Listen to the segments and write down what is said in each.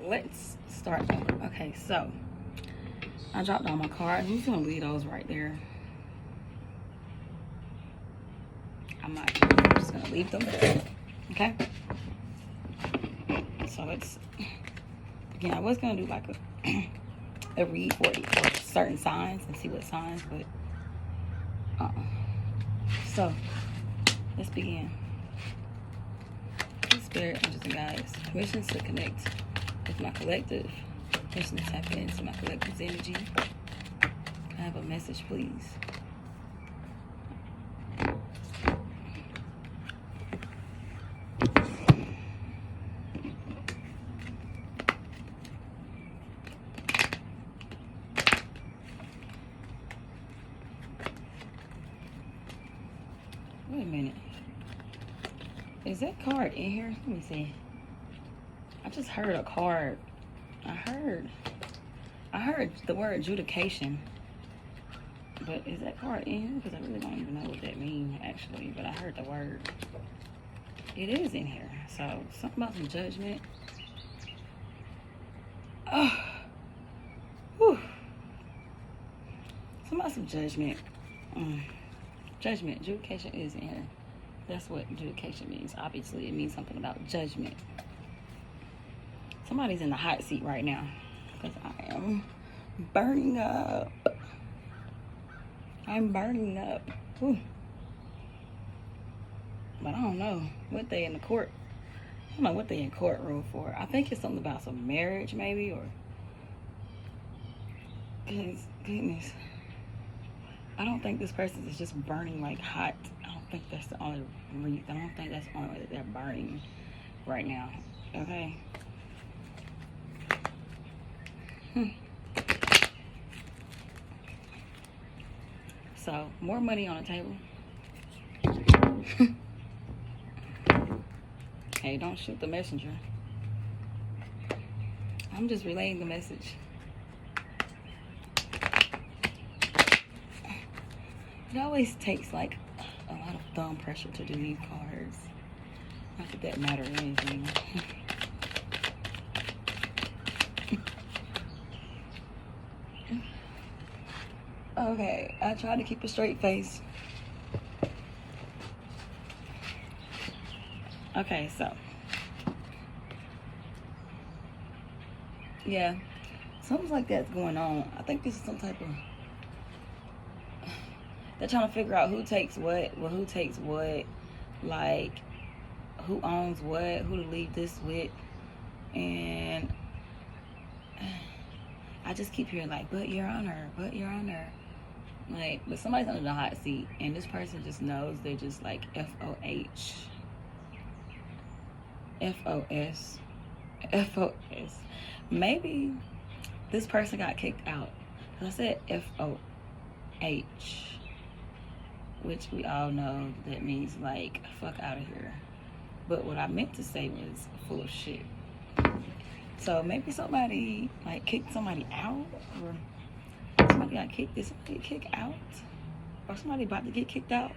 let's start over. Okay, so I dropped all my cards. I'm just gonna leave those right there. I'm just gonna leave them there. Okay. So let's again. I was gonna do like a read for certain signs and see what signs, but so let's begin. Spirit, angels, and guides, permissions to connect with my collective. Permission to tap into my collective's energy. Can I have a message, please? Wait a minute. Is that card in here? Let me see. I just heard a card. I heard the word adjudication. But is that card in here? Because I really don't even know what that means, actually. But I heard the word. It is in here. So, something about some judgment. Oh. Whew. Something about some judgment. Judgment. Adjudication is in here. That's what adjudication means. Obviously, it means something about judgment. Somebody's in the hot seat right now. Because I am burning up. I'm burning up. Whew. But I don't know what they in the court. I don't know what they in courtroom for. I think it's something about some marriage, maybe, or goodness. I don't think this person is just burning like hot. I don't think that's the only reason. I don't think that's the only way that they're burning right now. Okay. So, more money on the table. Hey, don't shoot the messenger. I'm just relaying the message. It always takes like a lot of thumb pressure to do these cards. Not that that matter or anything. Okay, I try to keep a straight face. Okay, so yeah, something like that's going on. I think this is some type of, they're trying to figure out who takes what, well, who takes what, like who owns what, who to leave this with, and I just keep hearing like, but your honor, like, but somebody's under the hot seat, and this person just knows they're just like FOH. FOS. FOS. Maybe this person got kicked out. I said FOH, which we all know that means like fuck out of here. But what I meant to say was full of shit. So maybe somebody like kicked somebody out, or somebody got kicked. Did somebody get kicked out? Or somebody about to get kicked out?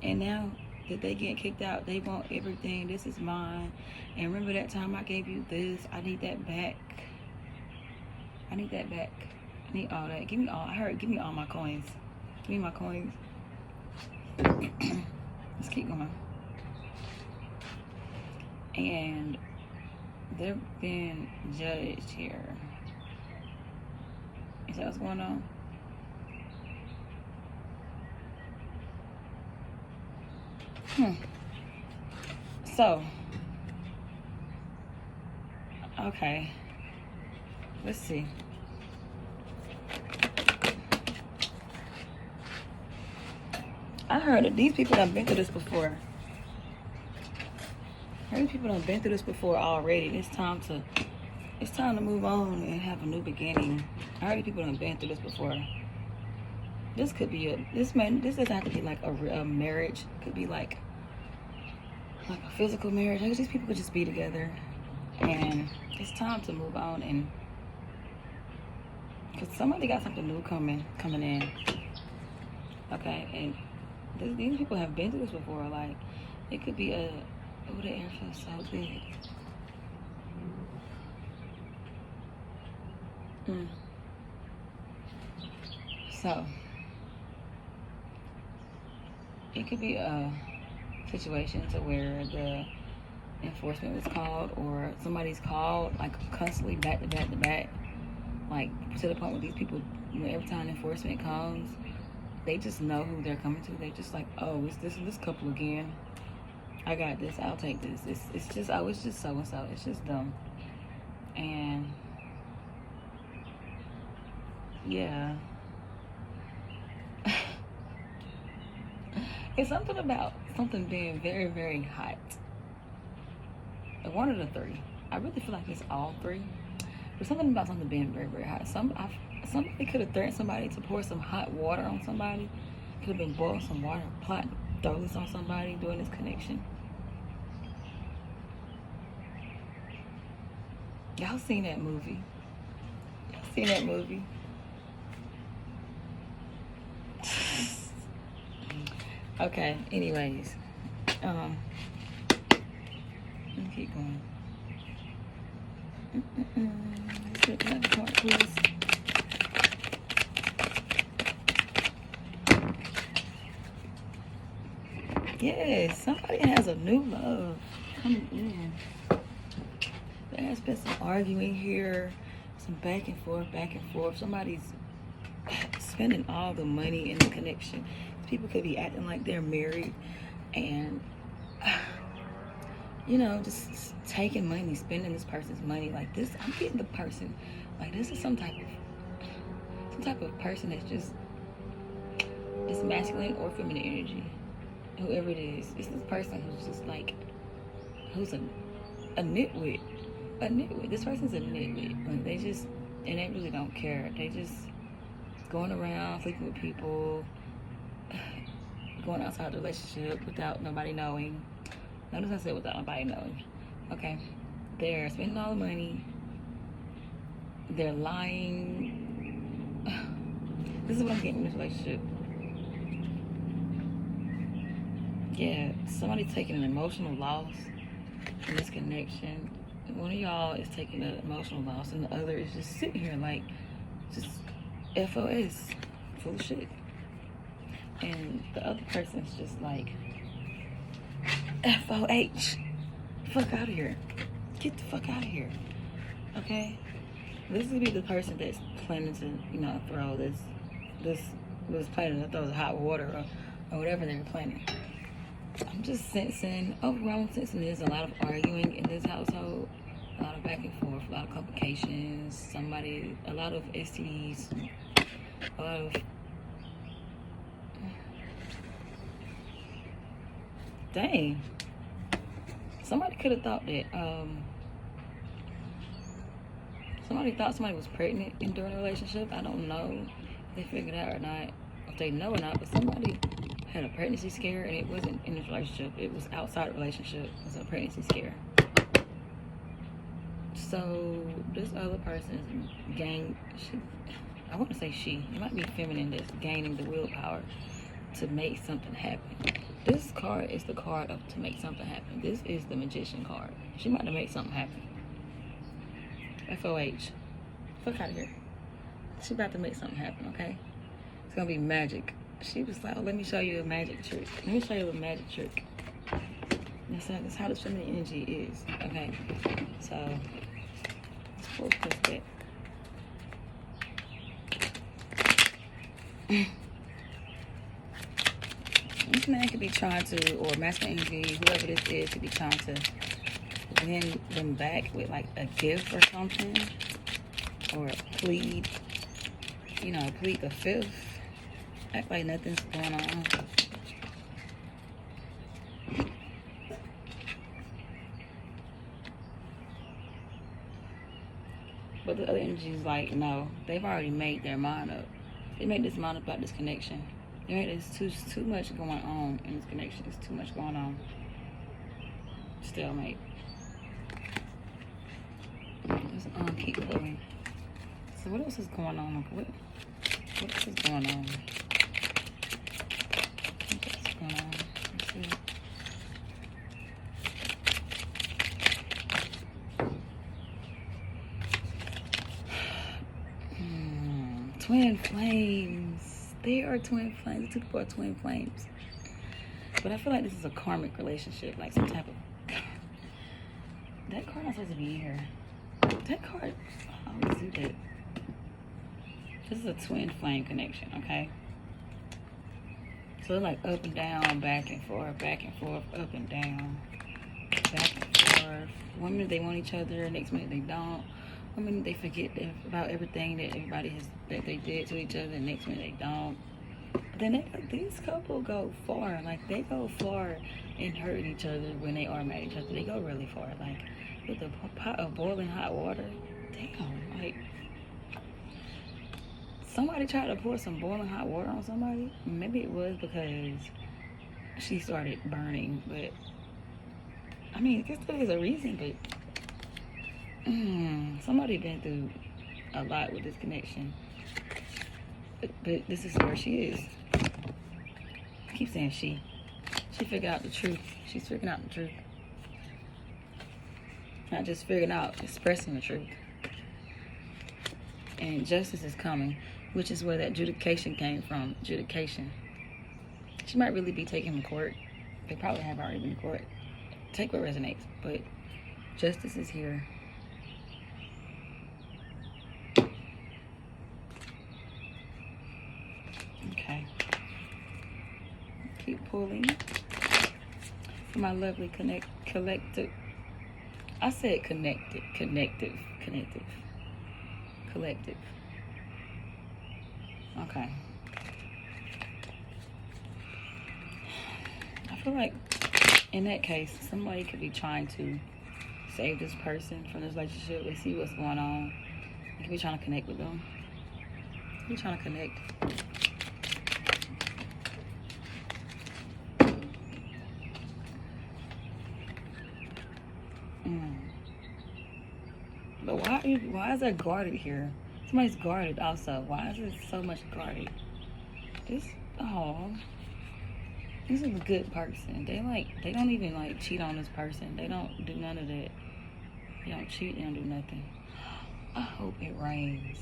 And now that they get kicked out, they want everything. This is mine. And remember that time I gave you this? I need that back. I need that back. I need all that. Give me all. I heard, give me all my coins. Give me my coins. Let's keep going. And they're being judged here. Is that what's going on? So, okay, let's see. I heard that these people have been through this before. I heard people have been through this before already. It's time to move on and have a new beginning. I heard people have been through this before. This could be this doesn't have to be like a marriage. It could be like a physical marriage. These people could just be together, and it's time to move on, and because somebody got something new coming in. Okay, and these people have been through this before. Like, it could be oh, the air feels so good. So it could be a situation to where the enforcement was called, or somebody's called like constantly back to back to back, like to the point where these people, every time enforcement comes, they just know who they're coming to. They just like, oh, it's this couple again. I got this. I'll take this. It's just, oh, it's just so and so. It's just dumb. And yeah, it's something about something being very, very hot. One of the three. I really feel like it's all three. There's something about something being very, very hot. Somebody could have threatened somebody to pour some hot water on somebody. Could have been boiling some water, plotting to throw this on somebody doing this connection. Y'all seen that movie? Y'all seen that movie? Okay, anyways. Let me keep going. Let's look at the part, please. Yes, somebody has a new love coming in. There has been some arguing here, some back and forth, back and forth. Somebody's spending all the money in the connection. People could be acting like they're married and, you know, just taking money, spending this person's money like this. I'm getting the person, like this is some type of person that's just, it's masculine or feminine energy. Whoever it is, it's this person who's just like, who's a nitwit. A nitwit. This person's a nitwit. Like they just, and they really don't care. They just going around sleeping with people, going outside the relationship without nobody knowing. Notice I said without nobody knowing. Okay. They're spending all the money. They're lying. This is what I'm getting in this relationship. Yeah, somebody's taking an emotional loss in this connection. One of y'all is taking an emotional loss, and the other is just sitting here like, just FOS, full of shit. And the other person's just like, FOH, fuck out of here. Get the fuck out of here. Okay? This would be the person that's planning to, you know, throw this was planning to throw the hot water or whatever they were planning. I'm just sensing, overall I'm sensing there's a lot of arguing in this household, a lot of back and forth, a lot of complications, a lot of STDs, a lot of, dang, somebody could have thought that, somebody thought somebody was pregnant during the relationship. I don't know if they figured it out or not, if they know or not, but somebody had a pregnancy scare, and it wasn't in this relationship, it was outside the relationship. It was a pregnancy scare. So this other person's I want to say she, it might be feminine, that's gaining the willpower to make something happen. This card is the card of to make something happen. This is the magician card. She might have made something happen. FOH, fuck out of here. She about to make something happen, okay? It's gonna be magic. She was like, oh, let me show you a magic trick. Let me show you a magic trick. That's how this feminine energy is, okay? So, let's focus that. This man could be trying to, or masculine energy, whoever this is, could be trying to win them back with like a gift or something. Or plead the fifth. Act like nothing's going on. But the other energy is like, no, they've already made their mind up. They made this mind up about this connection. There's too much going on in this connection. There's too much going on. Stalemate. Let's keep going. So what else is going on? What else is going on? What's going on? Let's see. Twin flames. They are twin flames. The two people are twin flames. But I feel like this is a karmic relationship, like some type of. That card not supposed to be here. That card. I always do that. This is a twin flame connection, okay? So like up and down, back and forth, up and down, back and forth. One minute they want each other, next minute they don't. One minute they forget about everything that they did to each other, next minute they don't. But then these couple go far. Like they go far in hurting each other when they are mad at each other. They go really far. Like with a pot of boiling hot water. Damn, like somebody tried to pour some boiling hot water on somebody. Maybe it was because she started burning, but I mean, I guess there is a reason, but somebody been through a lot with this connection. But this is where she is. I keep saying she figured out the truth. She's figuring out the truth. Not just figuring out, expressing the truth. And justice is coming, which is where that adjudication came from. Adjudication. She might really be taken to court. They probably have already been to court. Take what resonates, but justice is here. Okay. Keep pulling for my lovely collective. I said connected, collective. Okay. I feel like in that case, somebody could be trying to save this person from this relationship and see what's going on. They could be trying to connect with them. Be trying to connect. But why is that guarded here? Somebody's guarded also. Why is it so much guarded? This is a good person. They don't even like cheat on this person. They don't do none of that. They don't cheat, they don't do nothing. I hope it rains.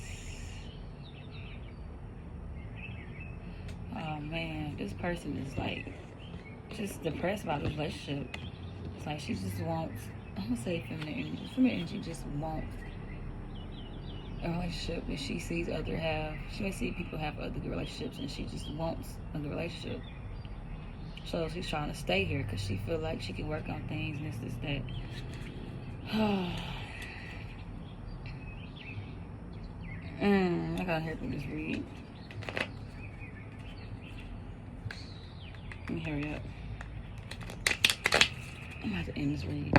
Oh man, this person is like just depressed about this relationship. It's like she just wants, I'm gonna say feminine energy. Feminine energy just wants a relationship that she sees other have. She may see people have other good relationships and she just wants a good relationship. So she's trying to stay here because she feel like she can work on things and this, that. I gotta hear from this read. Let me hurry up. I'm gonna have to end this read.